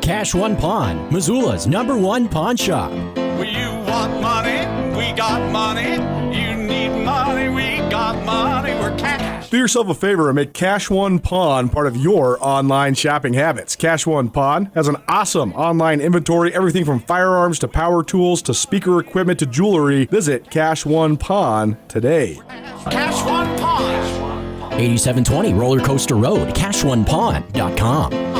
Cash One Pawn, Missoula's #1 pawn shop. You want money? We got money. You need money? We got money. We're cash. Do yourself a favor and make Cash One Pawn part of your online shopping habits. Cash One Pawn has an awesome online inventory, everything from firearms to power tools to speaker equipment to jewelry. Visit Cash One Pawn today. Cash One Pawn. 8720 Roller Coaster Road, CashOnePawn.com.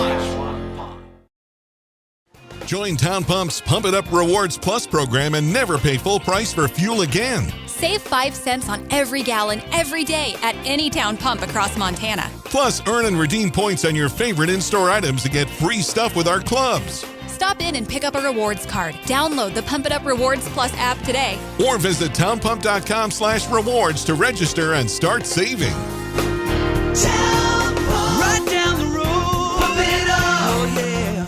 Join Town Pump's Pump It Up Rewards Plus program and never pay full price for fuel again. Save 5 cents on every gallon every day at any Town Pump across Montana. Plus, earn and redeem points on your favorite in-store items to get free stuff with our clubs. Stop in and pick up a rewards card. Download the Pump It Up Rewards Plus app today. Or visit townpump.com/rewards to register and start saving. Town Pump. Right down the road. Pump it up. Oh, yeah.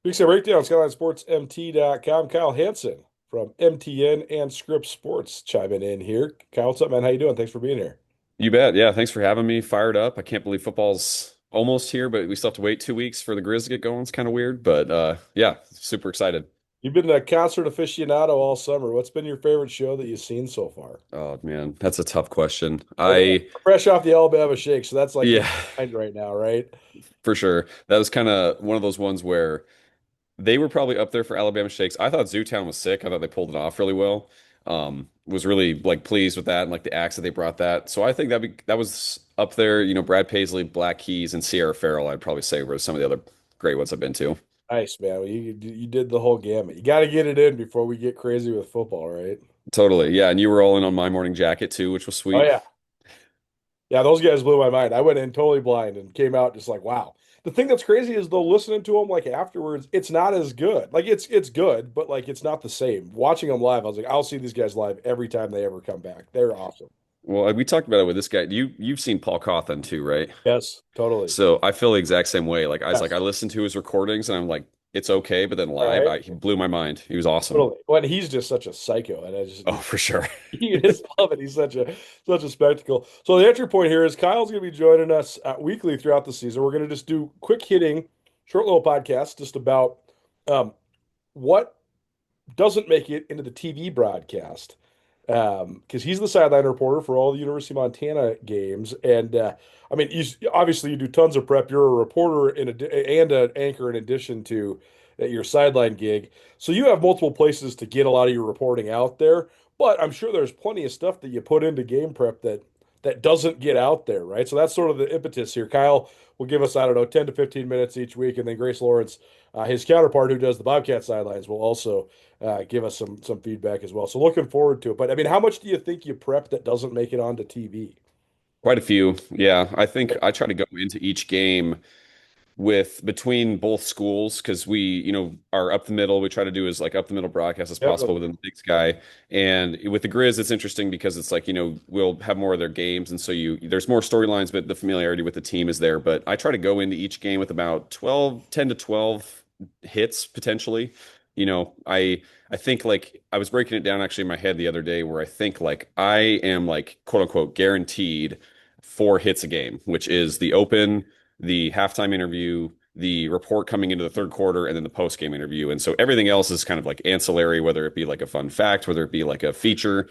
Big Set Breakdown, SkylineSportsMT.com. Kyle Hansen from MTN and Scripps Sports chiming in here. Kyle, what's up, man? How you doing? Thanks for being here. You bet. Yeah, thanks for having me. Fired up. I can't believe football's almost here, but we still have to wait 2 weeks for the Griz to get going. It's kind of weird, but yeah, super excited. You've been a concert aficionado all summer. What's been your favorite show that you've seen so far? Oh man, that's a tough question. Fresh off the Alabama Shake, so that's like Yeah, right now, right? for sure. That was kind of one of those ones where they were probably up there for Alabama Shakes. I thought Zootown was sick. I thought they pulled it off really well. Was really like pleased with that and like the acts that they brought that. So I think that was up there. You know, Brad Paisley, Black Keys, and Sierra Farrell, I'd probably say were some of the other great ones I've been to. Nice, man. Well, you did the whole gamut. You got to get it in before we get crazy with football, right? Totally. Yeah. And you were all in on My Morning Jacket too, which was sweet. Oh yeah, yeah. Those guys blew my mind. I went in totally blind and came out just like, wow. The thing that's crazy is though, listening to them like afterwards, it's not as good. Like it's good, but like it's not the same. Watching them live, I was like, I'll see these guys live every time they ever come back. They're awesome. Well, we talked about it with this guy. You've seen Paul Cawthon too, right? Yes, totally. So I feel the exact same way. Like Yes. I listened to his recordings and I'm like, it's okay, but then live, Right. he blew my mind. He was awesome. Totally. Well, and he's just such a psycho, and I just Oh, for sure. you just love it. He's such a spectacle. So the entry point here is Kyle's going to be joining us weekly throughout the season. We're going to just do quick hitting, short little podcasts just about what doesn't make it into the TV broadcast. Because he's the sideline reporter for all the University of Montana games, and I mean, obviously you do tons of prep. You're a reporter and an anchor in addition to your sideline gig, so you have multiple places to get a lot of your reporting out there. But I'm sure there's plenty of stuff that you put into game prep that doesn't get out there, right? So that's sort of the impetus here. Kyle will give us, I don't know, 10 to 15 minutes each week, and then Grace Lawrence, his counterpart who does the Bobcat sidelines, will also give us some feedback as well. So looking forward to it. But I mean, how much do you think you prep that doesn't make it onto TV? Quite a few. Yeah. I think I try to go into each game with between both schools because we, are up the middle. We try to do as like up the middle broadcast as possible within the Big Sky. And with the Griz, it's interesting because it's like, we'll have more of their games. And so there's more storylines, but the familiarity with the team is there. But I try to go into each game with about 10 to 12 hits potentially. I think like I was breaking it down actually in my head the other day where I think like I am like quote unquote guaranteed 4 hits a game, which is the open, the halftime interview, the report coming into the third quarter, and then the post game interview. And so everything else is kind of like ancillary, whether it be like a fun fact, whether it be like a feature,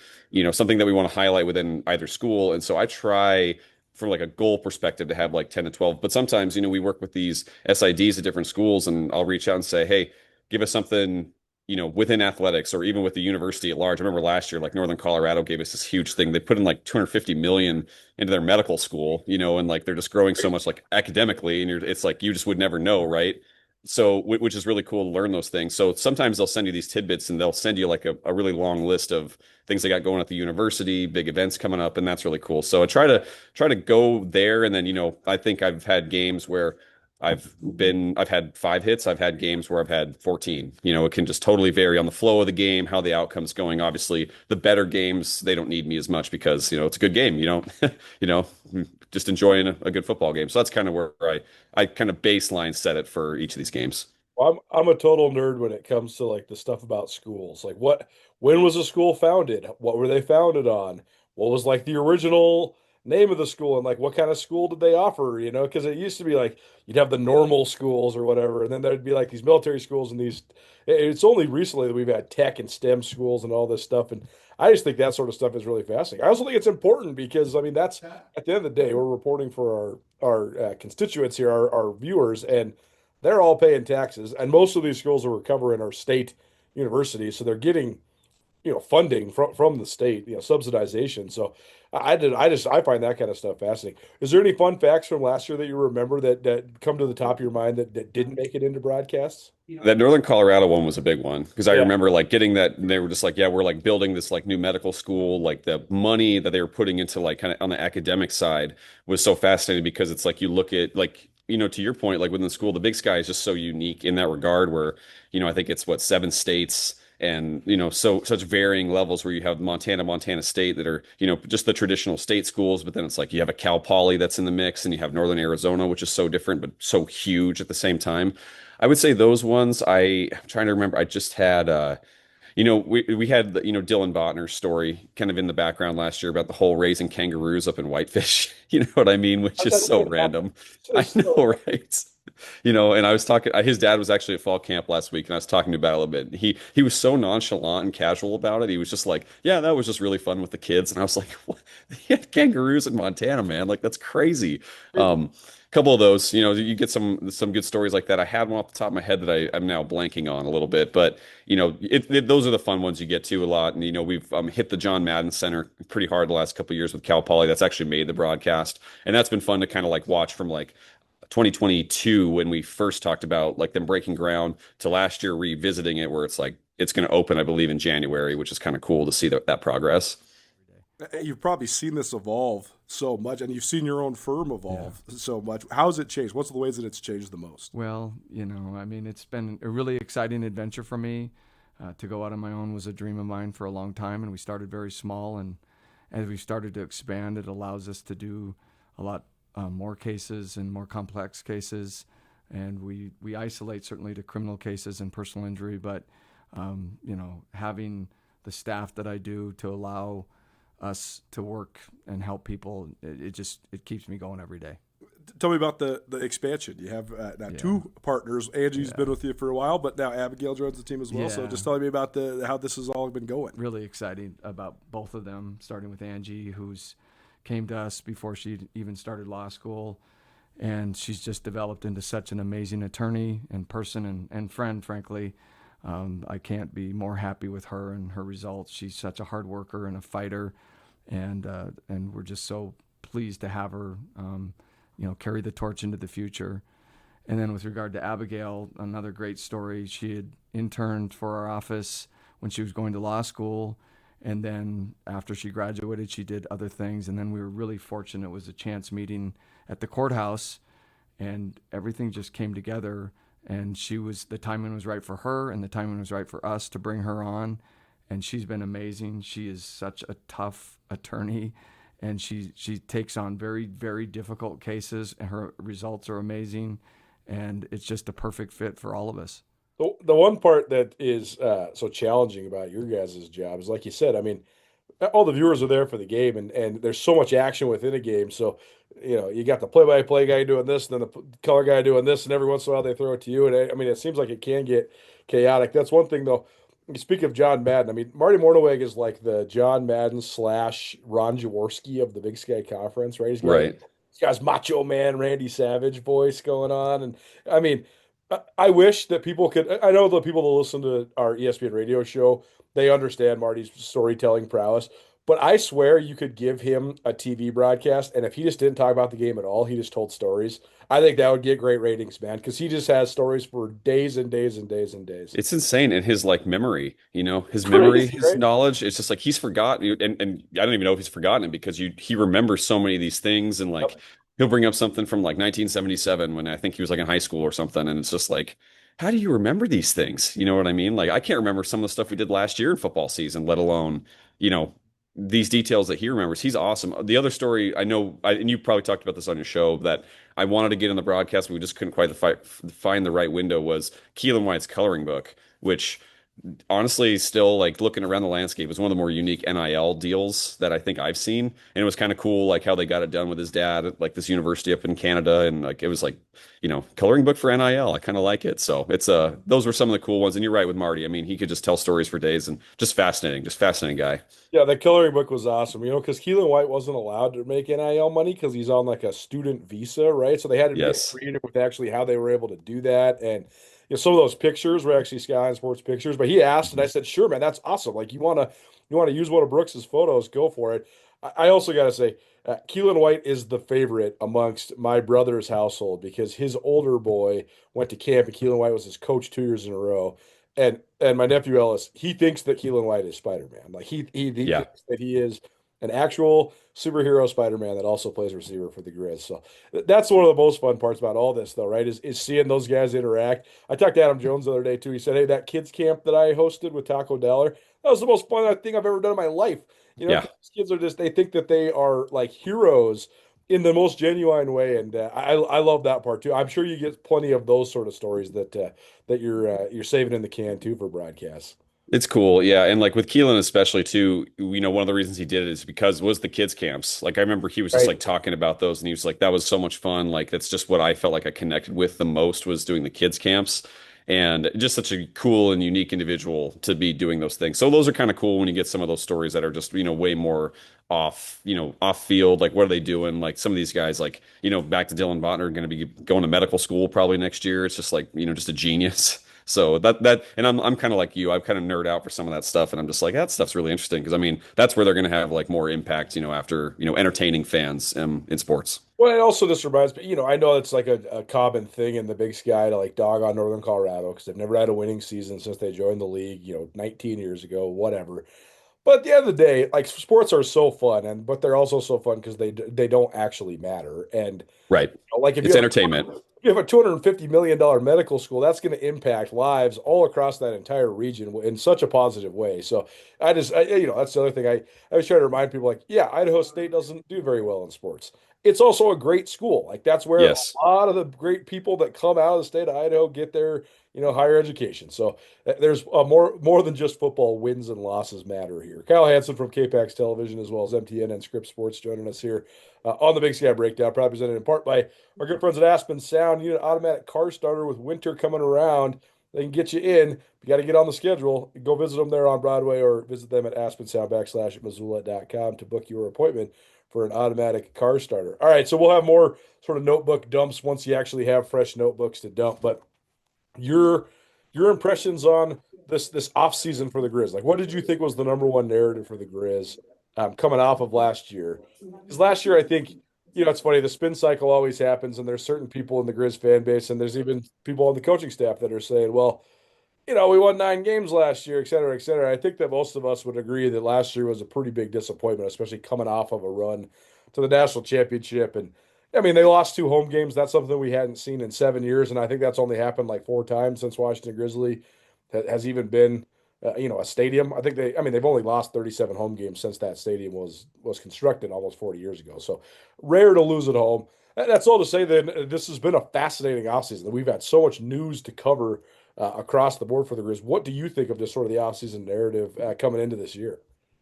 something that we want to highlight within either school. And so I try from like a goal perspective to have like 10 to 12. But sometimes, we work with these SIDs at different schools and I'll reach out and say, hey, give us something, within athletics or even with the university at large. I remember last year, like Northern Colorado gave us this huge thing. They put in like 250 million into their medical school, and like they're just growing so much like academically, and it's like you just would never know, right? So, which is really cool to learn those things. So sometimes they'll send you these tidbits and they'll send you like a really long list of things they got going at the university, big events coming up, and that's really cool. So I try to go there, and then I think I've had games where I've had 5 hits. I've had games where I've had 14. It can just totally vary on the flow of the game, how the outcome's going. Obviously, the better games, they don't need me as much because, it's a good game. Just enjoying a good football game. So that's kind of where I kind of baseline set it for each of these games. Well, I'm a total nerd when it comes to like the stuff about schools. Like when was a school founded? What were they founded on? What was like the original name of the school and like what kind of school did they offer, because it used to be like you'd have the normal schools or whatever, and then there'd be like these military schools and these. It's only recently that we've had tech and STEM schools and all this stuff, and I just think that sort of stuff is really fascinating. I also think it's important because I mean that's at the end of the day we're reporting for our constituents here, our viewers, and they're all paying taxes, and most of these schools are recovering our state universities, so they're getting funding from the state, subsidization. So I find that kind of stuff fascinating. Is there any fun facts from last year that you remember that come to the top of your mind that didn't make it into broadcasts? That Northern Colorado one was a big one because I Yeah. remember like getting that and they were just like, yeah, we're like building this like new medical school. Like the money that they were putting into like kind of on the academic side was so fascinating because it's like you look at like, to your point, like within the school, the Big Sky is just so unique in that regard where, I think it's what 7 states and so such varying levels where you have Montana State that are just the traditional state schools, but then it's like you have a Cal Poly that's in the mix and you have Northern Arizona, which is so different but so huge at the same time. I would say those ones. I'm trying to remember. I just had we had Dylan Botner's story kind of in the background last year about the whole raising kangaroos up in Whitefish. You know what I mean? Which is so random. I know, right? And I was talking, his dad was actually at fall camp last week and I was talking about it a little bit. He was so nonchalant and casual about it. He was just like, yeah, that was just really fun with the kids. And I was like, what? He had kangaroos in Montana, man. Like, that's crazy. Couple of those, you get some good stories like that. I had one off the top of my head that I'm now blanking on a little bit, but those are the fun ones you get to a lot. And we've hit the John Madden Center pretty hard the last couple of years with Cal Poly. That's actually made the broadcast, and that's been fun to kind of like watch from like 2022 when we first talked about like them breaking ground to last year revisiting it, where it's like it's going to open, I believe, in January, which is kind of cool to see that progress. You've probably seen this evolve so much, and you've seen your own firm evolve so much. How has it changed? What's the ways that it's changed the most? Well, I mean, it's been a really exciting adventure for me. To go out on my own was a dream of mine for a long time, and we started very small. And as we started to expand, it allows us to do a lot more cases and more complex cases. And we isolate certainly to criminal cases and personal injury, but having the staff that I do to allow us to work and help people, it keeps me going every day. Tell me about the expansion. You have now two partners. Angie's been with you for a while, but now Abigail joins the team as well. So just tell me about how this has all been going. Really exciting about both of them, starting with Angie, who's came to us before she even started law school. And she's just developed into such an amazing attorney and person and friend, frankly. I can't be more happy with her and her results. She's such a hard worker and a fighter, and we're just so pleased to have her, carry the torch into the future. And then with regard to Abigail, another great story. She had interned for our office when she was going to law school, and then after she graduated, she did other things. And then we were really fortunate. It was a chance meeting at the courthouse, and everything just came together. And the timing was right for her, and the timing was right for us to bring her on. And she's been amazing. She is such a tough attorney, and she takes on very, very difficult cases, and her results are amazing. And it's just a perfect fit for all of us. The one part that is so challenging about your guys' job is, like you said, I mean, all the viewers are there for the game, and there's so much action within a game. So, you got the play-by-play guy doing this, and then the color guy doing this, and every once in a while they throw it to you. And I mean, it seems like it can get chaotic. That's one thing, though. You speak of John Madden. I mean, Marty Mornhinweg is like the John Madden / Ron Jaworski of the Big Sky Conference, right? He's got his Macho Man, Randy Savage voice going on. And I mean, I wish that people could. I know the people that listen to our ESPN radio show, they understand Marty's storytelling prowess. But I swear you could give him a TV broadcast, and if he just didn't talk about the game at all, he just told stories. I think that would get great ratings, man, because he just has stories for days and days and days and days. It's insane. And his like memory, his memory, his knowledge, it's just like he's forgotten. And I don't even know if he's forgotten it because he remembers so many of these things. And like he'll bring up something from like 1977 when I think he was like in high school or something. And it's just like, how do you remember these things? You know what I mean? Like I can't remember some of the stuff we did last year in football season, let alone, these details that he remembers. He's awesome. The other story I know, and you probably talked about this on your show, that I wanted to get in the broadcast, but we just couldn't quite find the right window, was Keelan White's coloring book, which honestly, still like looking around the landscape, was one of the more unique NIL deals that I think I've seen. And it was kind of cool, like how they got it done with his dad at like this university up in Canada. And like it was like, coloring book for NIL. I kind of like it. So it's those were some of the cool ones. And you're right with Marty. I mean, he could just tell stories for days and just fascinating guy. Yeah, the coloring book was awesome. Because Keelan White wasn't allowed to make NIL money because he's on like a student visa, right? So they had to be Yes. creative with actually how they were able to do that. And some of those pictures were actually Skyline Sports pictures. But he asked, and I said, "Sure, man, that's awesome. Like you want to use one of Brooks's photos, go for it." I also got to say, Keelan White is the favorite amongst my brother's household because his older boy went to camp and Keelan White was his coach 2 years in a row. And my nephew Ellis, he thinks that Keelan White is Spider-Man. Like he Yeah. thinks that he is an actual superhero Spider-Man that also plays receiver for the Griz. So that's one of the most fun parts about all this, though, right? Is seeing those guys interact. I talked to Adam Jones the other day too. He said, "Hey, that kids camp that I hosted with Taco Dollar, that was the most fun thing I've ever done in my life." Yeah. These kids are they think that they are like heroes in the most genuine way, and I love that part too. I'm sure you get plenty of those sort of stories that you're saving in the can too for broadcasts. It's cool, yeah, and like with Keelan especially too, one of the reasons he did it is because it was the kids camps. Like I remember he was just Right. like talking about those, and he was like, "That was so much fun." Like that's just what I felt like I connected with the most was doing the kids camps, and just such a cool and unique individual to be doing those things. So those are kind of cool when you get some of those stories that are just way more off field. Like what are they doing? Like some of these guys, like back to Dylan Botner, going to be going to medical school probably next year. It's just like just a genius. So and I'm kind of like you. I kind of nerd out for some of that stuff, and I'm just like that stuff's really interesting because I mean that's where they're going to have like more impact, after entertaining fans in sports. Well, it also just reminds me, I know it's like a common thing in the Big Sky to like dog on Northern Colorado because they've never had a winning season since they joined the league, 19 years ago, whatever. But at the end of the day, like sports are so fun, but they're also so fun because they don't actually matter. And Right. like if It's you have entertainment. you have a $250 million medical school, that's going to impact lives all across that entire region in such a positive way. So that's the other thing I always try to remind people like, yeah, Idaho State doesn't do very well in sports. It's also a great school. Like that's where Yes. a lot of the great people that come out of the state of Idaho get their, higher education. So there's more than just football. Wins and losses matter here. Kyle Hansen from KPAX Television, as well as MTN and Scripps Sports, joining us here on the Big Sky Breakdown, probably presented in part by our good friends at Aspen Sound. You need an automatic car starter with winter coming around. They can get you in. You got to get on the schedule. Go visit them there on Broadway or visit them at aspensound.com to book your appointment for an automatic car starter. All right, so we'll have more sort of notebook dumps once you actually have fresh notebooks to dump. But your impressions on this off season for the Griz, like what did you think was the number one narrative for the Griz coming off of last year? Because last year I think it's funny, the spin cycle always happens, and there's certain people in the Griz fan base, and there's even people on the coaching staff that are saying, well, we won 9 games last year, et cetera, et cetera. I think that most of us would agree that last year was a pretty big disappointment, especially coming off of a run to the national championship. And I mean, they lost 2 home games. That's something we hadn't seen in 7 years, and I think that's only happened like 4 times since Washington Grizzly has even been, a stadium. I think they've only lost 37 home games since that stadium was constructed almost 40 years ago. So rare to lose at home. That's all to say that this has been a fascinating offseason. We've had so much news to cover across the board for the Griz. What do you think of just sort of the offseason narrative coming into this year?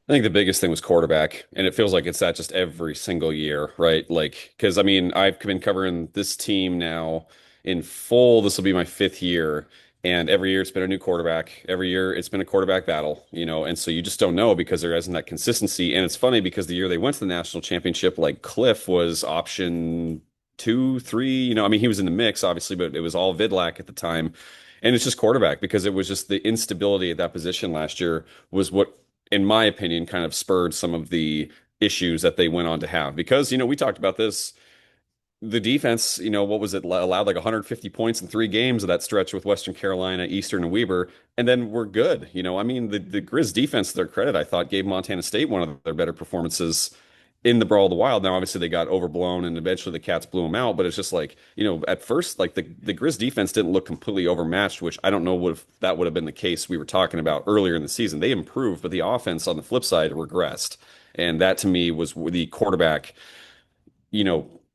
I think the biggest thing was quarterback, and it feels like it's that just every single year, right? Like, because I mean, I've been covering this team now in full. This will be my 5th year, and every year it's been a new quarterback. Every year it's been a quarterback battle, and so you just don't know because there isn't that consistency. And it's funny because the year they went to the national championship, like Cliff was option 2, 3. I mean, he was in the mix, obviously, but it was all Vidlac at the time. And it's just quarterback because it was just the instability at that position last year was what, in my opinion, kind of spurred some of the issues that they went on to have. Because, we talked about this. The defense, what was it, allowed like 150 points in 3 games of that stretch with Western Carolina, Eastern, and Weber, and then we're good. I mean, the Griz defense, to their credit, I thought gave Montana State one of their better performances in the Brawl of the Wild. Now, obviously, they got overblown, and eventually the Cats blew them out. But it's just like, at first, like the Griz defense didn't look completely overmatched, which I don't know if that would have been the case we were talking about earlier in the season. They improved, but the offense on the flip side regressed, and that to me was the quarterback,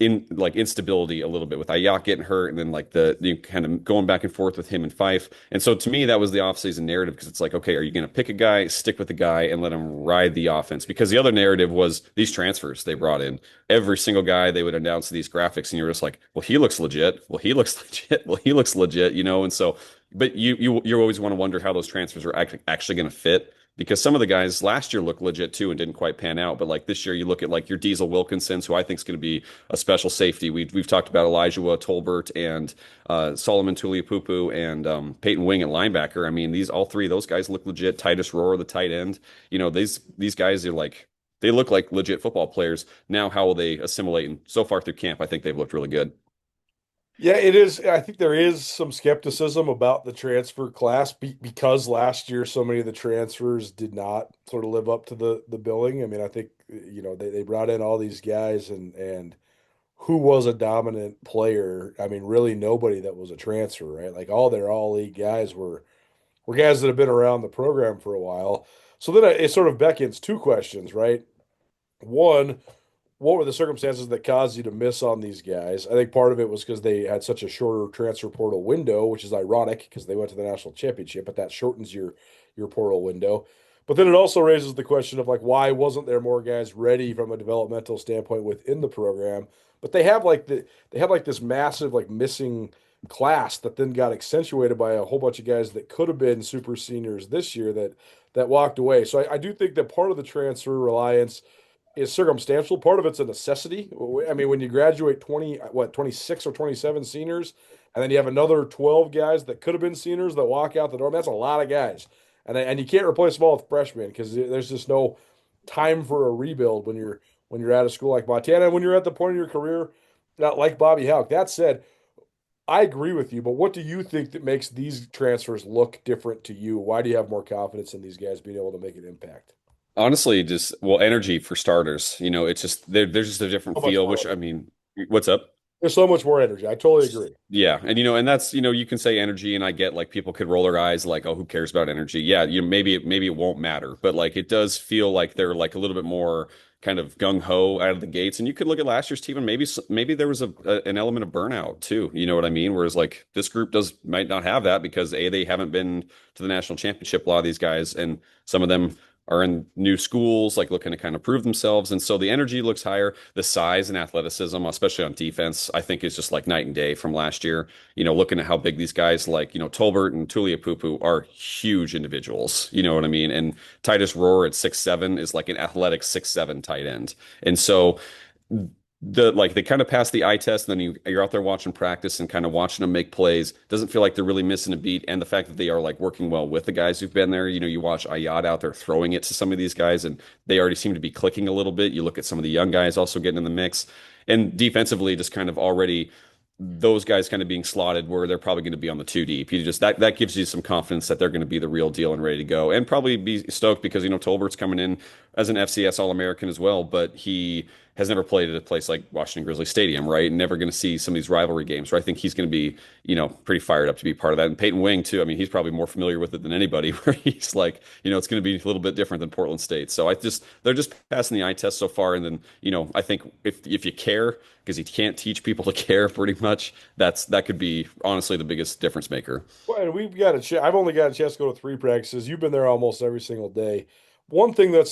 instability a little bit with Ayok getting hurt, and then like the kind of going back and forth with him and Fife. And so to me, that was the offseason narrative, because it's like, okay, are you going to pick a guy, stick with the guy, and let him ride the offense? Because the other narrative was these transfers they brought in. Every single guy they would announce these graphics, and you're just like, well, he looks legit. Well, he looks legit. Well, he looks legit. And so, but you always want to wonder how those transfers are actually going to fit. Because some of the guys last year looked legit too and didn't quite pan out. But like this year, you look at like your Diesel Wilkinsons, who I think is going to be a special safety. We've talked about Elijah Tolbert and Solomon Tuliupupu and Peyton Wing at linebacker. I mean, all three of those guys look legit. Titus Rohr, the tight end. These guys are like, they look like legit football players. Now, how will they assimilate? And so far through camp, I think they've looked really good. Yeah, it is. I think there is some skepticism about the transfer class because last year so many of the transfers did not sort of live up to the billing. I mean, I think they brought in all these guys and who was a dominant player? I mean, really nobody that was a transfer, right? Like all their all-league guys were guys that have been around the program for a while. So then it sort of beckons two questions, right? One, what were the circumstances that caused you to miss on these guys? I think part of it was because they had such a shorter transfer portal window, which is ironic because they went to the national championship, but that shortens your portal window. But then it also raises the question of like, why wasn't there more guys ready from a developmental standpoint within the program? But they have this massive like missing class that then got accentuated by a whole bunch of guys that could have been super seniors this year that walked away. So I do think that part of the transfer reliance is circumstantial. Part of it's a necessity. I mean, when you graduate 26 or 27 seniors, and then you have another 12 guys that could have been seniors that walk out the door, that's a lot of guys. And you can't replace them all with freshmen because there's just no time for a rebuild when you're at a school like Montana, and when you're at the point of your career, not like Bobby Hauck. That said, I agree with you, but what do you think that makes these transfers look different to you? Why do you have more confidence in these guys being able to make an impact? Honestly, energy for starters. It's just there's just a different feel. Which I mean, what's up? There's so much more energy. I totally agree. Yeah, and that's you can say energy, and I get like people could roll their eyes like, oh, who cares about energy? Yeah, maybe it won't matter, but like it does feel like they're like a little bit more kind of gung ho out of the gates. And you could look at last year's team, and maybe there was an element of burnout too. You know what I mean? Whereas like this group might not have that because they haven't been to the national championship. A lot of these guys, and some of them are in new schools, like looking to kind of prove themselves. And so the energy looks higher. The size and athleticism, especially on defense, I think is just like night and day from last year. Looking at how big these guys like, Tolbert and Tuliupupu are huge individuals. You know what I mean? And Titus Rohr at 6'7" is like an athletic 6'7" tight end. And so they kind of pass the eye test, and then you're out there watching practice and kind of watching them make plays. Doesn't feel like they're really missing a beat, and the fact that they are like working well with the guys who've been there. You watch Ayad out there throwing it to some of these guys, and they already seem to be clicking a little bit. You look at some of the young guys also getting in the mix, and defensively, just kind of already those guys kind of being slotted where they're probably going to be on the 2 deep. You just that gives you some confidence that they're going to be the real deal and ready to go, and probably be stoked because Tolbert's coming in as an FCS All-American as well, but he has never played at a place like Washington Grizzlies Stadium, right? And never going to see some of these rivalry games, where I think he's going to be, pretty fired up to be part of that. And Peyton Wing too. I mean, he's probably more familiar with it than anybody, where he's like, it's going to be a little bit different than Portland State. So they're just passing the eye test so far. And then, I think if you care, because you can't teach people to care pretty much, that could be honestly the biggest difference maker. Well, and I've only got a chance to go to 3 practices. You've been there almost every single day. One thing that's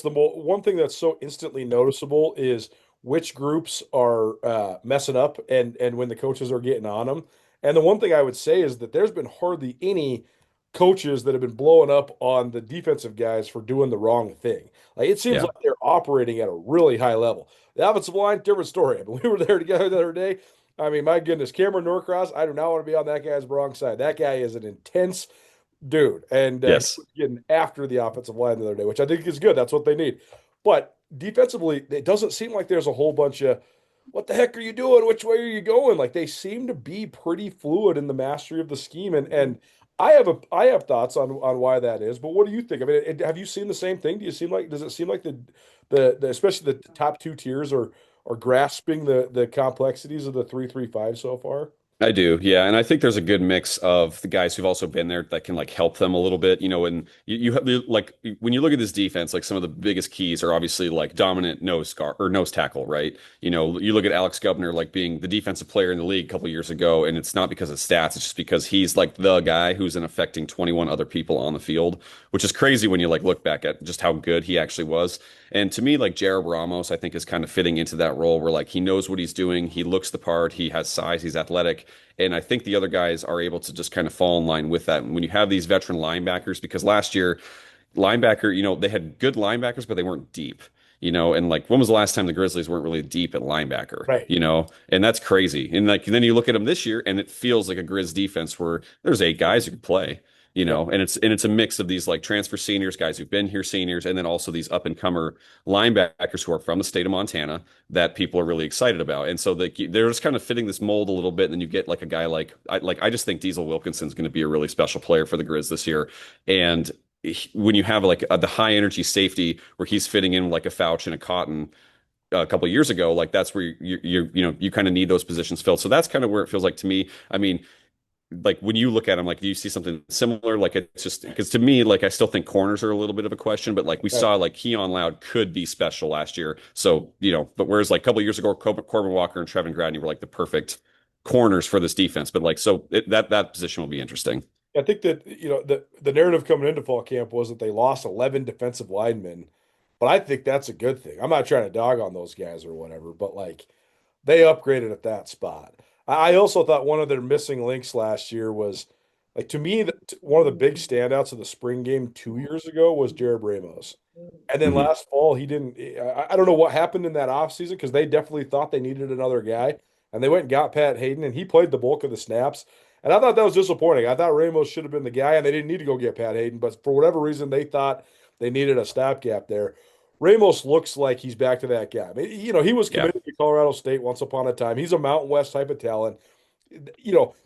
so instantly noticeable is which groups are messing up and when the coaches are getting on them. And the one thing I would say is that there's been hardly any coaches that have been blowing up on the defensive guys for doing the wrong thing. Like it seems like they're operating at a really high level. The offensive line, different story. I mean, we were there together the other day. I mean, my goodness, Cameron Norcross, I do not want to be on that guy's wrong side. That guy is an intense dude. And getting after the offensive line the other day, which I think is good. That's what they need. But defensively, it doesn't seem like there's a whole bunch of, what the heck are you doing? Which way are you going? Like they seem to be pretty fluid in the mastery of the scheme. And I have thoughts on why that is, but what do you think? I mean, have you seen the same thing? Does it seem like the especially the top 2 tiers are grasping the complexities of the 3-3-5 so far? I do, yeah, and I think there's a good mix of the guys who've also been there that can like help them a little bit, and you have like when you look at this defense, like some of the biggest keys are obviously like dominant nose guard or nose tackle, right? You look at Alex Gubner like being the defensive player in the league a couple years ago, and it's not because of stats, it's just because he's like the guy who's affecting 21 other people on the field, which is crazy when you like look back at just how good he actually was. And to me, like Jared Ramos, I think is kind of fitting into that role where like he knows what he's doing, he looks the part, he has size, he's athletic. And I think the other guys are able to just kind of fall in line with that. And when you have these veteran linebackers, because last year, they had good linebackers, but they weren't deep. And like when was the last time the Grizzlies weren't really deep at linebacker? Right. And that's crazy. And like then you look at them this year, and it feels like a Grizz defense where there's 8 guys who can play. And it's a mix of these like transfer seniors, guys who've been here seniors, and then also these up and comer linebackers who are from the state of Montana that people are really excited about. And so they're just kind of fitting this mold a little bit. And then you get like a guy I just think Diesel Wilkinson's going to be a really special player for the Grizz this year. And when you have like the high energy safety where he's fitting in like a Fouch and a Cotton a couple of years ago, like that's where you kind of need those positions filled. So that's kind of where it feels like to me. I mean, like when you look at him, like, do you see something similar? Like it's just because to me, like I still think corners are a little bit of a question, but like we saw like Keon Loud could be special last year. So, but whereas like a couple of years ago, Corbin Walker and Trevin Gradney were like the perfect corners for this defense. But like, so that position will be interesting. I think that, the narrative coming into fall camp was that they lost 11 defensive linemen, but I think that's a good thing. I'm not trying to dog on those guys or whatever, but like they upgraded at that spot. I also thought one of their missing links last year was, like, to me, one of the big standouts of the spring game 2 years ago was Jared Ramos. And then last fall, he didn't. I don't know what happened in that offseason because they definitely thought they needed another guy. And they went and got Pat Hayden, and he played the bulk of the snaps. And I thought that was disappointing. I thought Ramos should have been the guy, and they didn't need to go get Pat Hayden. But for whatever reason, they thought they needed a stopgap there. Ramos looks like he's back to that guy. I mean, he was committed to Colorado State once upon a time. He's a Mountain West type of talent.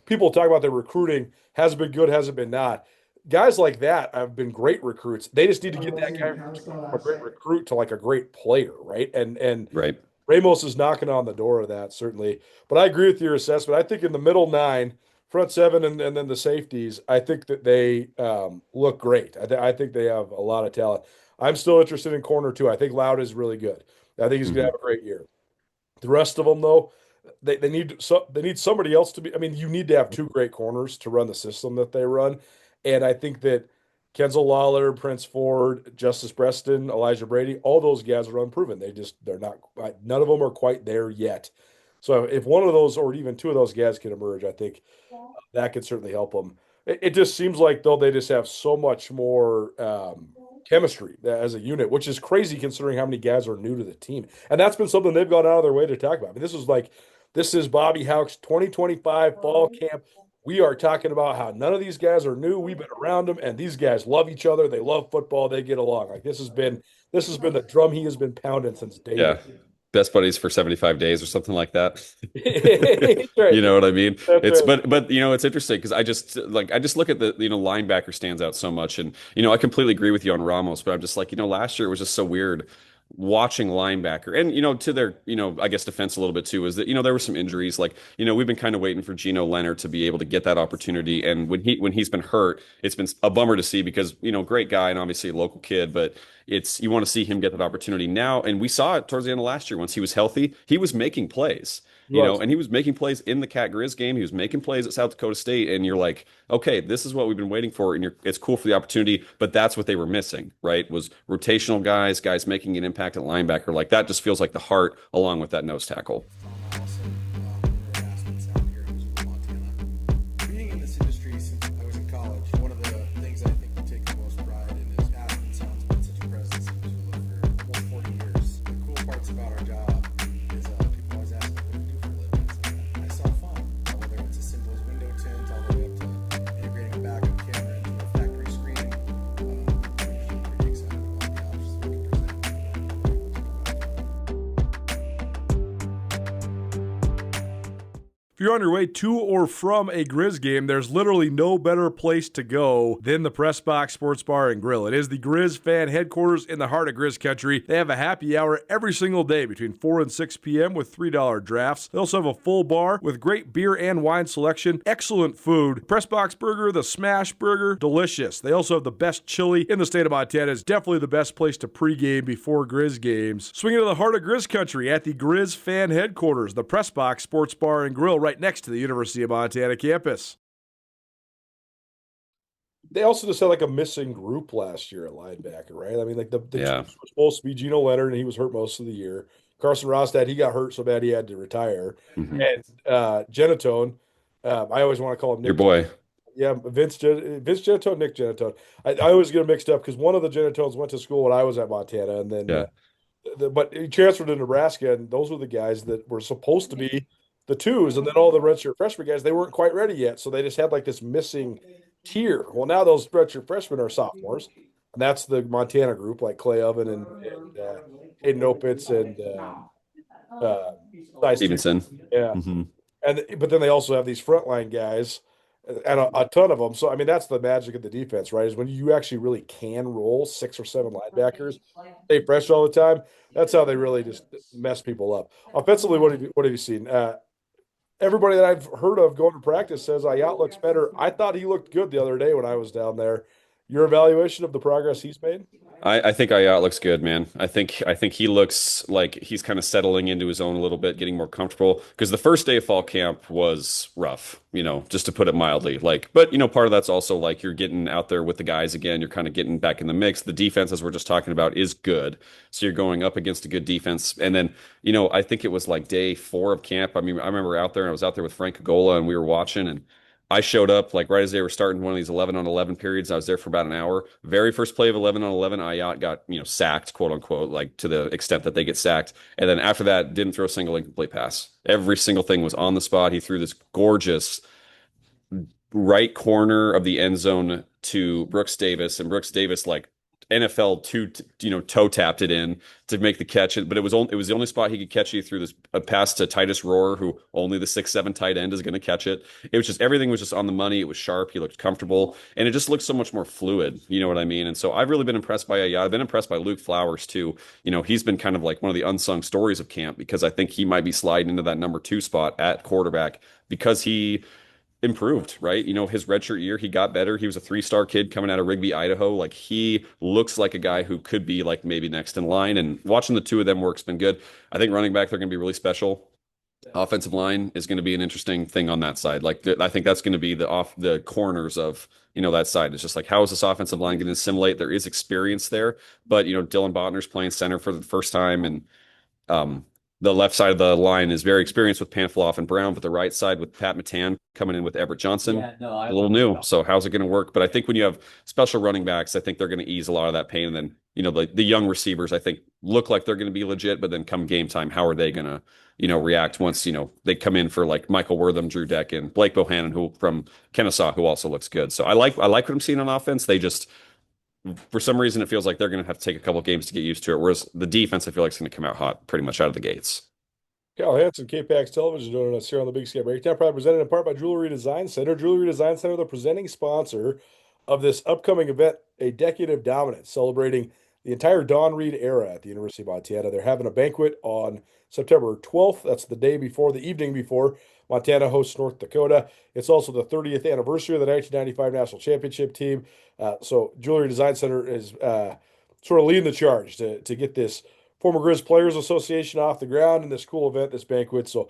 People talk about their recruiting has been good, hasn't been not. Guys like that have been great recruits. They just need to get that guy from a great recruit to like a great player, right? And right. Ramos is knocking on the door of that, certainly. But I agree with your assessment. I think in the middle 9, front 7, and then the safeties, I think that they look great. I think they have a lot of talent. I'm still interested in corner 2. I think Loud is really good. I think he's going to have a great year. The rest of them, though, they need somebody else to be. I mean, you need to have 2 great corners to run the system that they run. And I think that Kenzel Lawler, Prince Ford, Justice Preston, Elijah Brady, all those guys are unproven. They're not. None of them are quite there yet. So if one of those or even 2 of those guys can emerge, I think that could certainly help them. It just seems like, though, they just have so much more chemistry as a unit, which is crazy considering how many guys are new to the team. And that's been something they've gone out of their way to talk about. I mean, this is Bobby Hauck's 2025 fall camp. We are talking about how none of these guys are new. We've been around them, and these guys love each other. They love football. They get along. Like this has been the drum he has been pounding since day one. Best buddies for 75 days or something like that. Right. You know what I mean? That's right. but it's interesting because I just look at the linebacker stands out so much, and I completely agree with you on Ramos, but I'm just like last year it was just so weird watching linebacker and to their I guess defense a little bit too is that there were some injuries like we've been kind of waiting for Geno Leonard to be able to get that opportunity, and when he's been hurt it's been a bummer to see because great guy and obviously a local kid, but you want to see him get that opportunity now, and we saw it towards the end of last year once he was healthy. He was making plays. And he was making plays in the Cat Grizz game. He was making plays at South Dakota State, and you're like, okay, this is what we've been waiting for, and it's cool for the opportunity, but that's what they were missing, right? Was rotational guys making an impact at linebacker. Like that just feels like the heart along with that nose tackle. Being in this industry since I was in college, one of the things I think we take the most pride in is Aspen Sound's been such a presence in Missoula for almost 40 years. The cool parts about our job is people always ask me, what do you do for a living? I solve fun. Whether it's as simple as window tint all the way up to integrating a backup camera into a factory screen. We're pretty excited about the options we can present. If you're on your way to or from a Griz game, there's literally no better place to go than the Press Box Sports Bar and Grill. It is the Griz fan headquarters in the heart of Griz country. They have a happy hour every single day between 4 and 6 p.m. with $3 drafts. They also have a full bar with great beer and wine selection, excellent food. Press Box Burger, the Smash Burger, delicious. They also have the best chili in the state of Montana. It's definitely the best place to pregame before Griz games. Swing into the heart of Griz country at the Griz fan headquarters, the Press Box Sports Bar and Grill, right next to the University of Montana campus. They also just had like a missing group last year at linebacker, right? I mean, like the Yeah. Chiefs were supposed to be Geno Leonard, and he was hurt most of the year. Carson Rostad, he got hurt so bad he had to retire. Mhm. And Genatone, I always want to call him Nick. Your boy. Yeah, Vince Genatone, Nick Genatone. I always get him mixed up because one of the Genatones went to school when I was at Montana, and then Yeah. but he transferred to Nebraska, and those were the guys that were supposed to be the twos, and then all the redshirt freshman guys, they weren't quite ready yet, so they just had like this missing tier. Well, now those redshirt freshmen are sophomores, and that's the Montana group, like Clay Oven and Hayden Opitz and Stevenson. yeah. Mm-hmm. But then they also have these frontline guys, and a ton of them. So I mean, that's the magic of the defense, right? Is when you actually really can roll 6 or 7 linebackers, stay fresh all the time. That's how they really just mess people up. Offensively, what have you seen? Everybody that I've heard of going to practice says Ayat looks better. I thought he looked good the other day when I was down there. Your evaluation of the progress he's made? I think Ayat looks good, man. I think he looks like he's kind of settling into his own a little bit, getting more comfortable. Because the first day of fall camp was rough, just to put it mildly. But part of that's also like you're getting out there with the guys again. You're kind of getting back in the mix. The defense, as we're just talking about, is good. So you're going up against a good defense. And then, I think it was like day 4 of camp. I mean, I remember out there and I was out there with Frank Agola and we were watching and I showed up like right as they were starting one of these 11-on-11 periods. I was there for about an hour. Very first play of 11-on-11, Ayat got, sacked, quote unquote, like to the extent that they get sacked. And then after that, didn't throw a single incomplete pass. Every single thing was on the spot. He threw this gorgeous right corner of the end zone to Brooks Davis, and Brooks Davis like NFL toe tapped it in to make the catch. But it was the only spot he could catch. He threw this a pass to Titus Rohr, who only the 6'7" tight end is going to catch it. It was just everything was just on the money. It was sharp. He looked comfortable, and it just looked so much more fluid. You know what I mean? And so I've really been impressed by Ayat. I've been impressed by Luke Flowers too. He's been kind of like one of the unsung stories of camp because I think he might be sliding into that number 2 spot at quarterback because he improved, right? His redshirt year, he got better. He was a 3-star kid coming out of Rigby, Idaho. Like he looks like a guy who could be like maybe next in line. And watching the two of them work's been good. I think running back, they're going to be really special. Offensive line is going to be an interesting thing on that side. Like I think that's going to be the corners of that side. It's just like how is this offensive line going to assimilate? There is experience there, but Dylan Botner's playing center for the first time, and the left side of the line is very experienced with Panfloff and Brown, but the right side with Pat Matan coming in with Everett Johnson, a little new. So how's it going to work? But I think when you have special running backs, I think they're going to ease a lot of that pain. And then, the young receivers, I think, look like they're going to be legit, but then come game time, how are they going to, react once, they come in for like Michael Wortham, Drew Deck, and Blake Bohannon, who from Kennesaw, who also looks good. So I like what I'm seeing on offense. They just, for some reason, it feels like they're going to have to take a couple games to get used to it. Whereas the defense, I feel like, is going to come out hot pretty much out of the gates. Cal Hansen, K-Pax Television, joining us here on the Big Sky Breakdown, probably presented in part by Jewelry Design Center. Jewelry Design Center, the presenting sponsor of this upcoming event, A Decade of Dominance, celebrating the entire Don Reed era at the University of Montana. They're having a banquet on September 12th. That's the evening before Montana hosts North Dakota. It's also the 30th anniversary of the 1995 National Championship team. So Jewelry Design Center is sort of leading the charge to get this former Griz Players Association off the ground in this cool event, this banquet. So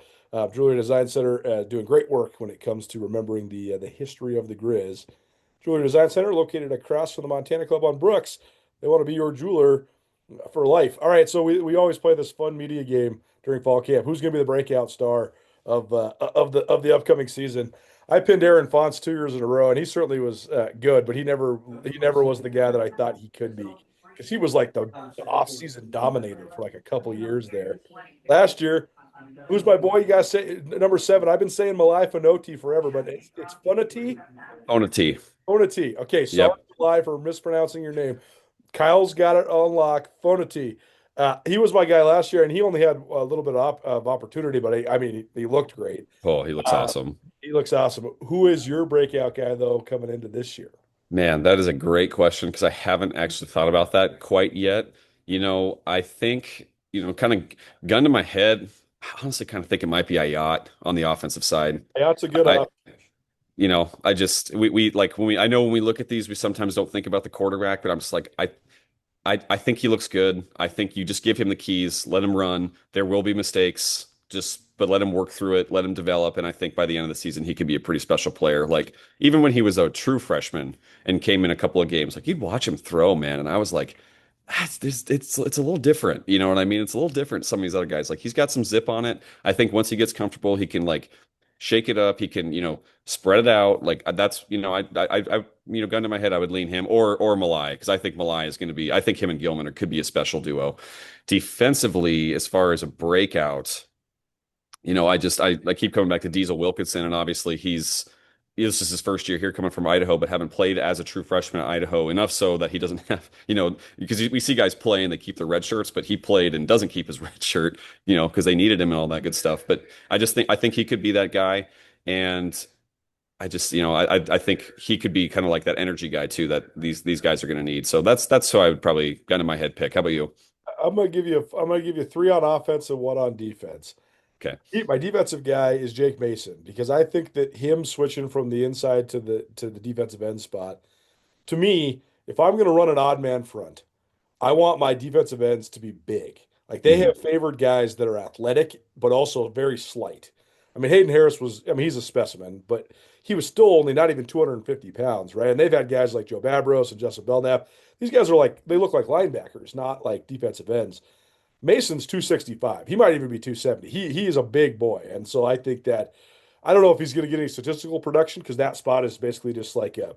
Jewelry Design Center doing great work when it comes to remembering the history of the Griz. Jewelry Design Center located across from the Montana Club on Brooks. They want to be your jeweler for life. All right, so we always play this fun media game during fall camp. Who's going to be the breakout star of the upcoming season? I pinned Aaron Fonts 2 years in a row, and he certainly was good, but he never was the guy that I thought he could be. Because he was like the offseason dominator for like a couple years there. Last year, who's my boy? You guys say number 7. I've been saying Malai Fonoti forever, but it's Fonoti. Fonoti. Okay, sorry Malai for mispronouncing your name. Kyle's got it on lock. Fonoti. He was my guy last year, and he only had a little bit of opportunity, but I mean, he looked great. Oh, he looks awesome. He looks awesome. Who is your breakout guy, though, coming into this year? Man, that is a great question because I haven't actually thought about that quite yet. I think, kind of gun to my head, I honestly kind of think it might be Ayat on the offensive side. Yeah, that's a good I, I just we like I know when we look at these, we sometimes don't think about the quarterback, but I'm just like I think he looks good. I think you just give him the keys, let him run. There will be mistakes, but let him work through it, let him develop. And I think by the end of the season, he could be a pretty special player. Like even when he was a true freshman and came in a couple of games, like you'd watch him throw, man. And I was like, it's a little different. You know what I mean? It's a little different. Some of these other guys, like he's got some zip on it. I think once he gets comfortable, he can like shake it up. He can, spread it out. Like that's, gun to my head, I would lean him or Malai because I think Malai is going to be. I think him and Gilman could be a special duo. Defensively, as far as a breakout, I keep coming back to Diesel Wilkinson, and obviously this is his first year here coming from Idaho, but haven't played as a true freshman at Idaho enough so that he doesn't have, because we see guys play and they keep their red shirts, but he played and doesn't keep his red shirt, because they needed him and all that good stuff. But I think he could be that guy. And I just, I think he could be kind of like that energy guy too, that these guys are going to need. So that's who I would probably gun in my head pick. How about you? I'm gonna give you three on offense and one on defense. Okay. My defensive guy is Jake Mason because I think that him switching from the inside to the defensive end spot, to me, if I'm going to run an odd man front, I want my defensive ends to be big. Like they have favored guys that are athletic but also very slight. I mean, Hayden Harris he's a specimen, but he was still only not even 250 pounds, right? And they've had guys like Joe Babros and Justin Belknap. These guys they look like linebackers, not like defensive ends. Mason's 265. He might even be 270. He is a big boy. And so I think that I don't know if he's going to get any statistical production because that spot is basically just like a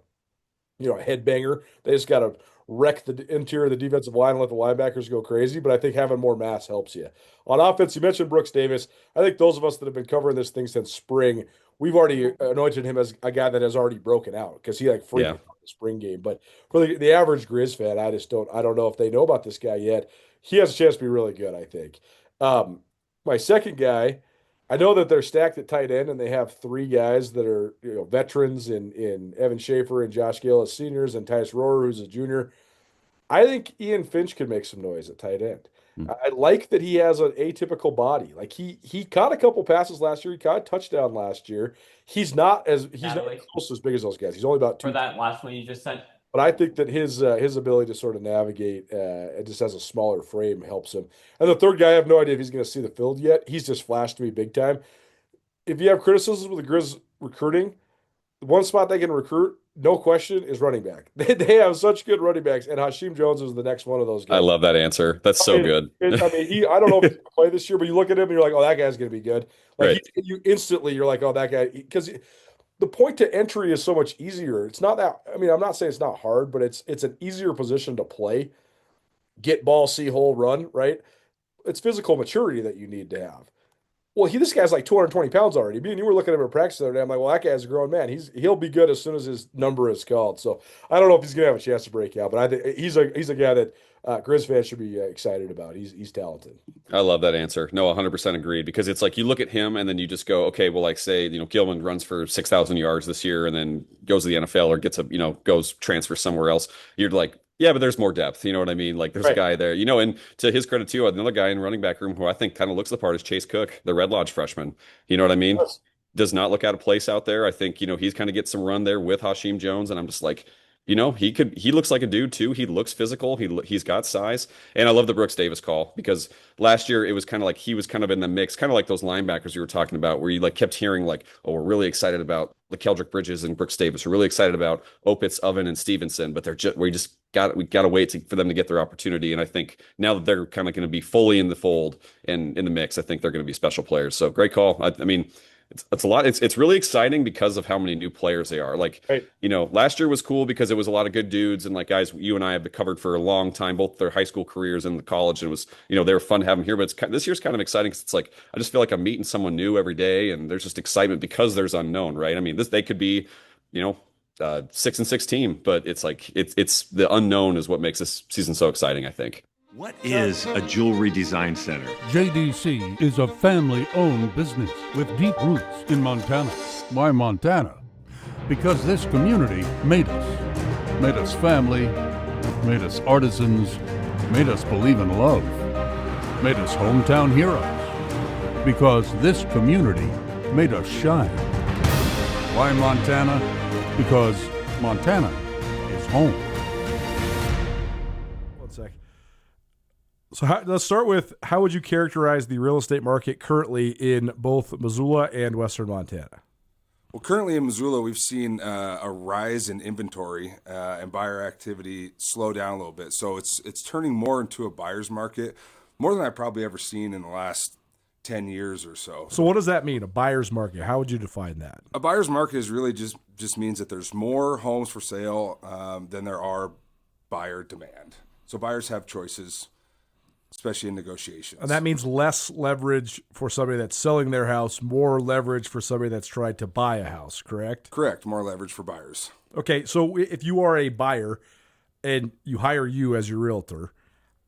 headbanger. They just got to wreck the interior of the defensive line and let the linebackers go crazy. But I think having more mass helps you. On offense, you mentioned Brooks Davis. I think those of us that have been covering this thing since spring, we've already anointed him as a guy that has already broken out because he freaked out in the spring game. But for the average Griz fan, I don't know if they know about this guy yet. He has a chance to be really good, I think. My second guy, I know that they're stacked at tight end, and they have three guys that are veterans in Evan Schaefer and Josh Gill as seniors, and Tyus Rohrer, who's a junior. I think Ian Finch could make some noise at tight end. I like that he has an atypical body. Like he caught a couple passes last year. He caught a touchdown last year. He's not close as big as those guys. He's only about 2. For that last one you just sent. But I think that his ability to sort of navigate it just has a smaller frame helps him. And the third guy, I have no idea if he's going to see the field yet. He's just flashed to me big time. If you have criticisms with the Griz recruiting, the one spot they can recruit, no question, is running back. They have such good running backs, and Hasheem Jones is the next one of those guys. I love that answer. That's so good. I don't know if he's going to play this year, but you look at him and you're like, oh, that guy's going to be good. Like you instantly, you're like, oh, that guy, because the point to entry is so much easier. It's not that. I mean, I'm not saying it's not hard, but it's an easier position to play. Get ball, see hole, run. Right. It's physical maturity that you need to have. Well, this guy's like 220 pounds already. Me and you were looking at him in practice the other day. I'm like, well, that guy's a grown man. He'll be good as soon as his number is called. So I don't know if he's gonna have a chance to break out, but I think he's a guy that Griz fans should be excited about. He's talented. I love that answer. No, 100% agreed because it's like you look at him and then you just go, okay, well, like say Gilman runs for 6,000 yards this year and then goes to the NFL or gets goes transfer somewhere else. You're like, yeah, but there's more depth. You know what I mean? Like there's a guy there, and to his credit too, another guy in running back room who I think kind of looks the part is Chase Cook, the Red Lodge freshman. You know what I mean? Yes. Does not look out of place out there. I think, he's kind of get some run there with Hasheem Jones. And I'm just like, he looks like a dude too. He looks physical. He's got size. And I love the Brooks Davis call because last year it was kind of like he was kind of in the mix, kind of like those linebackers you were talking about where you like kept hearing like, oh, we're really excited about LaKeldrick Bridges and Brooks Davis. We're really excited about Opitz, Oven, and Stevenson, but we got to wait for them to get their opportunity. And I think now that they're kind of going to be fully in the fold and in the mix, I think they're going to be special players. So great call. I mean, it's a lot. It's really exciting because of how many new players they are. Like, last year was cool because it was a lot of good dudes and like guys you and I have covered for a long time, both their high school careers and the college. And it was, they were fun to have them here. But this year's kind of exciting because it's like I just feel like I'm meeting someone new every day, and there's just excitement because there's unknown, right? I mean, they could be, 6-6 team, but it's like it's the unknown is what makes this season so exciting, I think. What is a jewelry design center? JDC is a family-owned business with deep roots in Montana. Why Montana? Because this community made us. Made us family, made us artisans, made us believe in love, made us hometown heroes. Because this community made us shine. Why Montana? Because Montana is home. One sec. So let's start with, how would you characterize the real estate market currently in both Missoula and Western Montana? Well, currently in Missoula, we've seen a rise in inventory and buyer activity slow down a little bit. So it's turning more into a buyer's market, more than I've probably ever seen in the last 10 years or so. So what does that mean, a buyer's market? How would you define that? A buyer's market is really just means that there's more homes for sale than there are buyer demand. So buyers have choices, especially in negotiations. And that means less leverage for somebody that's selling their house, more leverage for somebody that's tried to buy a house, correct? Correct. More leverage for buyers. Okay, so if you are a buyer and you hire you as your realtor,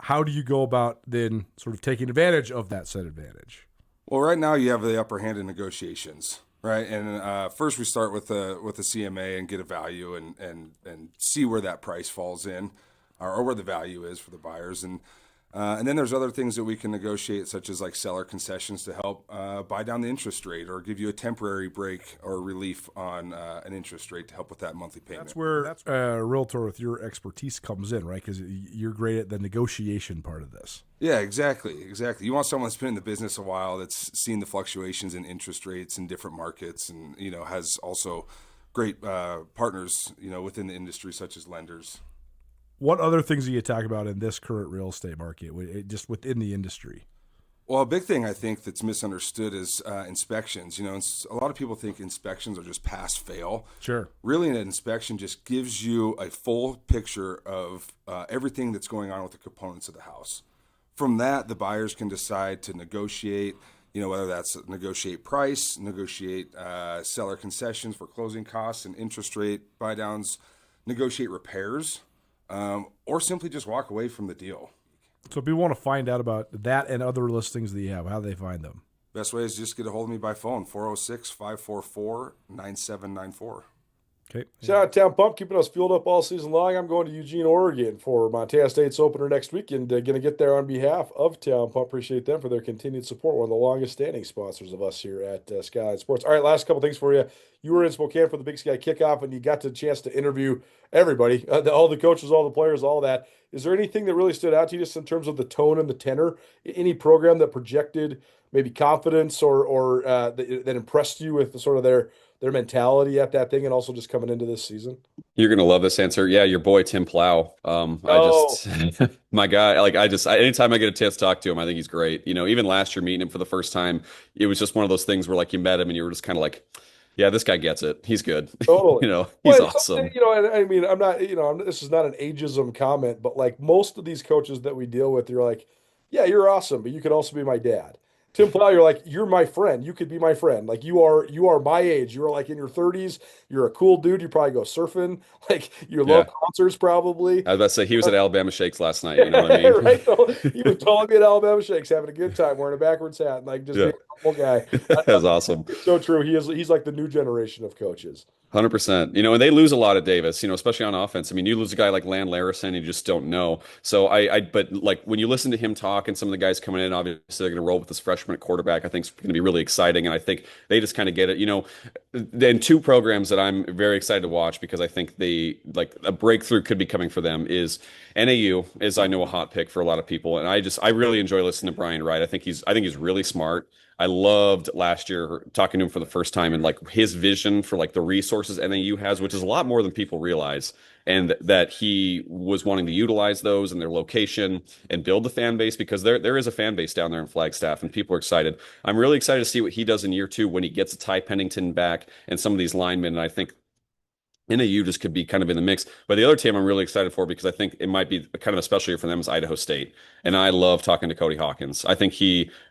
how do you go about then sort of taking advantage of that said advantage? Well, right now you have the upper hand in negotiations, right? And first we start with the CMA and get a value and see where that price falls in, or where the value is for the buyers. And then there's other things that we can negotiate, such as like seller concessions to help buy down the interest rate, or give you a temporary break or relief on an interest rate to help with that monthly payment. That's where a realtor with your expertise comes in, right? Because you're great at the negotiation part of this. Yeah, exactly. You want someone that's been in the business a while, that's seen the fluctuations in interest rates in different markets, and has also great partners within the industry, such as lenders. What other things do you talk about in this current real estate market, just within the industry? Well, a big thing I think that's misunderstood is inspections. A lot of people think inspections are just pass fail. Sure. Really, an inspection just gives you a full picture of everything that's going on with the components of the house. From that, the buyers can decide to negotiate, whether that's negotiate price, negotiate seller concessions for closing costs and interest rate buy downs, negotiate repairs, or simply just walk away from the deal. So if people want to find out about that and other listings that you have, how do they find them? Best way is just get a hold of me by phone, 406-544-9794. Okay. Shout out Town Pump, keeping us fueled up all season long. I'm going to Eugene, Oregon for Montana State's opener next weekend. Going to get there on behalf of Town Pump. Appreciate them for their continued support. One of the longest standing sponsors of us here at Skyline Sports. All right, last couple things for you. You were in Spokane for the Big Sky kickoff, and you got the chance to interview everybody, all the coaches, all the players, all that. Is there anything that really stood out to you just in terms of the tone and the tenor? Any program that projected maybe confidence or that impressed you with the sort of their mentality at that thing, and also just coming into this season? You're going to love this answer. Yeah, your boy, Tim Plow. My guy, anytime I get a chance to talk to him, I think he's great. Even last year meeting him for the first time, it was just one of those things where you met him and you were just kind of like, yeah, this guy gets it. He's good. Totally. He's awesome. I mean, I'm not, this is not an ageism comment, but most of these coaches that we deal with, you're like, yeah, you're awesome, but you could also be my dad. Tim Plow, you're like, you're my friend. You could be my friend. You are my age. You are in your 30s. You're a cool dude. You probably go surfing. You love concerts probably. I was about to say, he was at Alabama Shakes last night. You know what I mean? Right. He was totally be at Alabama Shakes, having a good time, wearing a backwards hat, and being a cool guy. That's awesome. It's so true. He's like the new generation of coaches. 100%. And they lose a lot at Davis, especially on offense. I mean, you lose a guy like Land Larison and you just don't know. So but when you listen to him talk and some of the guys coming in, obviously they're going to roll with this freshman at quarterback. I think it's going to be really exciting. And I think they just kind of get it, Then two programs that I'm very excited to watch because I think a breakthrough could be coming for them is NAU is, I know, a hot pick for a lot of people. And I really enjoy listening to Brian Wright. I think he's really smart. I loved last year talking to him for the first time and his vision for the resources NAU has, which is a lot more than people realize, and that he was wanting to utilize those in their location and build the fan base, because there is a fan base down there in Flagstaff and people are excited. I'm really excited to see what he does in year two when he gets a Ty Pennington back and some of these linemen. And I think NAU just could be kind of in the mix. But the other team I'm really excited for, because I think it might be kind of a special year for them, is Idaho State. And I love talking to Cody Hawkins. I think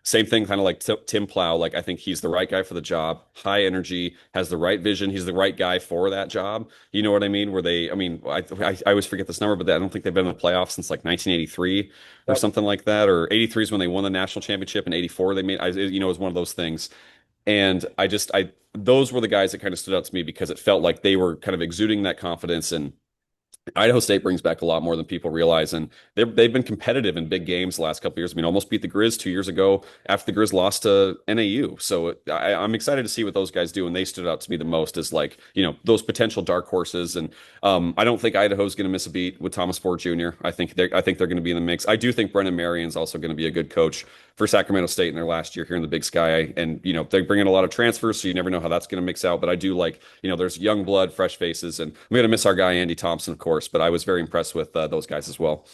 same thing, kind of like Tim Plow. Like, I think he's the right guy for the job, high energy, has the right vision. He's the right guy for that job. You know what I mean? I always forget this number, but I don't think they've been in the playoffs since like 1983 or something like that. Or 83 is when they won the national championship, and 84 they made, it was one of those things. And those were the guys that kind of stood out to me, because it felt like they were kind of exuding that confidence. And Idaho State brings back a lot more than people realize, and they've been competitive in big games the last couple of years. I mean, almost beat the Griz 2 years ago after the Griz lost to NAU. So I'm excited to see what those guys do, and they stood out to me the most as, like, those potential dark horses. And I don't think Idaho's going to miss a beat with Thomas Ford Jr. I think they're going to be in the mix. I do think Brennan Marion's also going to be a good coach for Sacramento State in their last year here in the Big Sky. And they bring in a lot of transfers, so you never know how that's going to mix out. But I do like, there's young blood, fresh faces, and I'm going to miss our guy Andy Thompson, of course. But I was very impressed with those guys as well.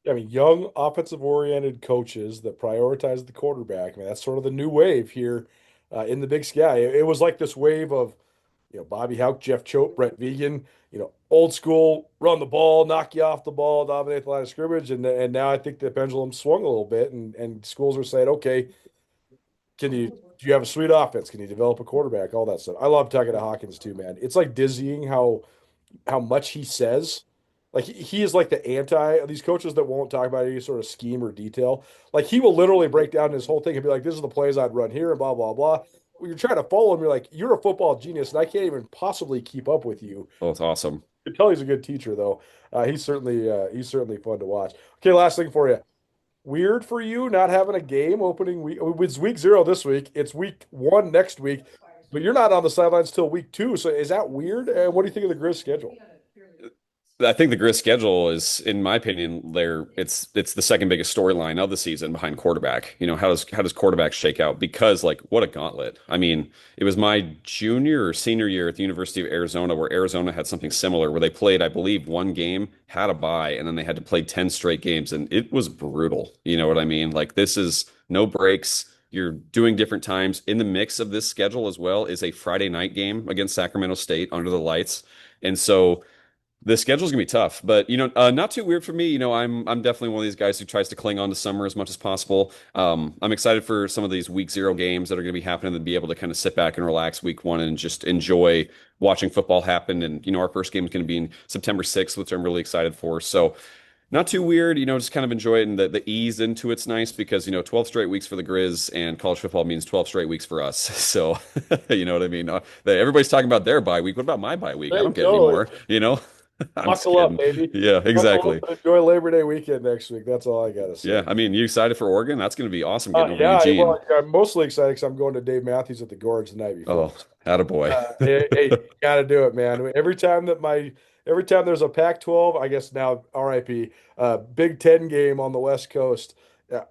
I mean, young offensive-oriented coaches that prioritize the quarterback. I mean, that's sort of the new wave here in the Big Sky. It was like this wave of, Bobby Houck, Jeff Choate, Brett Vegan, old school, run the ball, knock you off the ball, dominate the line of scrimmage. And now I think the pendulum swung a little bit, and schools are saying, okay, do you have a sweet offense? Can you develop a quarterback? All that stuff. I love talking to Hawkins too, man. It's like dizzying how much he says. Like, he is like the anti these coaches that won't talk about any sort of scheme or detail. Like, he will literally break down his whole thing and be like, this is the plays I'd run here and blah, blah, blah. When you're trying to follow him, you're like, you're a football genius, and I can't even possibly keep up with you. Oh, it's awesome. You can tell he's a good teacher, though. He's certainly fun to watch. Okay, last thing for you. Weird for you not having a game opening week. It's week 0 this week. It's week 1 next week. But you're not on the sidelines till week 2. So is that weird? And what do you think of the Griz schedule? I think the Griz schedule is, in my opinion, it's the second biggest storyline of the season behind quarterback. How does quarterback shake out? Because, like, what a gauntlet. I mean, it was my junior or senior year at the University of Arizona where Arizona had something similar, where they played, I believe, 1 game, had a bye, and then they had to play 10 straight games, and it was brutal. You know what I mean? Like, this is no breaks. You're doing different times. In the mix of this schedule as well is a Friday night game against Sacramento State under the lights. And so the schedule's gonna be tough, but not too weird for me. I'm definitely one of these guys who tries to cling on to summer as much as possible. I'm excited for some of these week 0 games that are gonna be happening, and be able to kind of sit back and relax week 1 and just enjoy watching football happen. And our first game is gonna be in September 6th, which I'm really excited for. So not too weird, just kind of enjoy it, and the ease into it's nice, because 12 straight weeks for the Griz, and college football means 12 straight weeks for us. So you know what I mean? Everybody's talking about their bye week. What about my bye week? I don't get any more. Buckle up, baby. Yeah, exactly. Enjoy Labor Day weekend next week. That's all I got to say. Yeah, I mean, you excited for Oregon? That's going to be awesome getting over Eugene. Well, I'm mostly excited because I'm going to Dave Matthews at the Gorge the night before. Oh, attaboy. Hey, got to do it, man. Every time there's a Pac-12, I guess now RIP, Big Ten game on the West Coast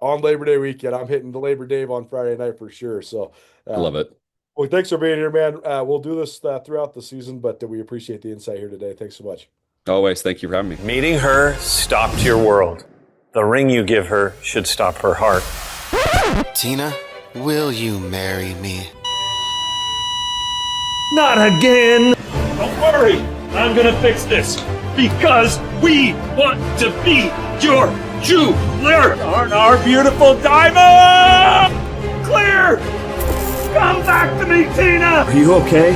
on Labor Day weekend, I'm hitting the Labor Day on Friday night for sure. So love it. Well, thanks for being here, man. We'll do this throughout the season, but we appreciate the insight here today. Thanks so much. Always. Thank you for having me. Meeting her stopped your world. The ring you give her should stop her heart. Tina, will you marry me? Not again! Don't worry, I'm gonna fix this. Because we want to be your jeweler on our beautiful diamond! Clear! Come back to me, Tina! Are you okay?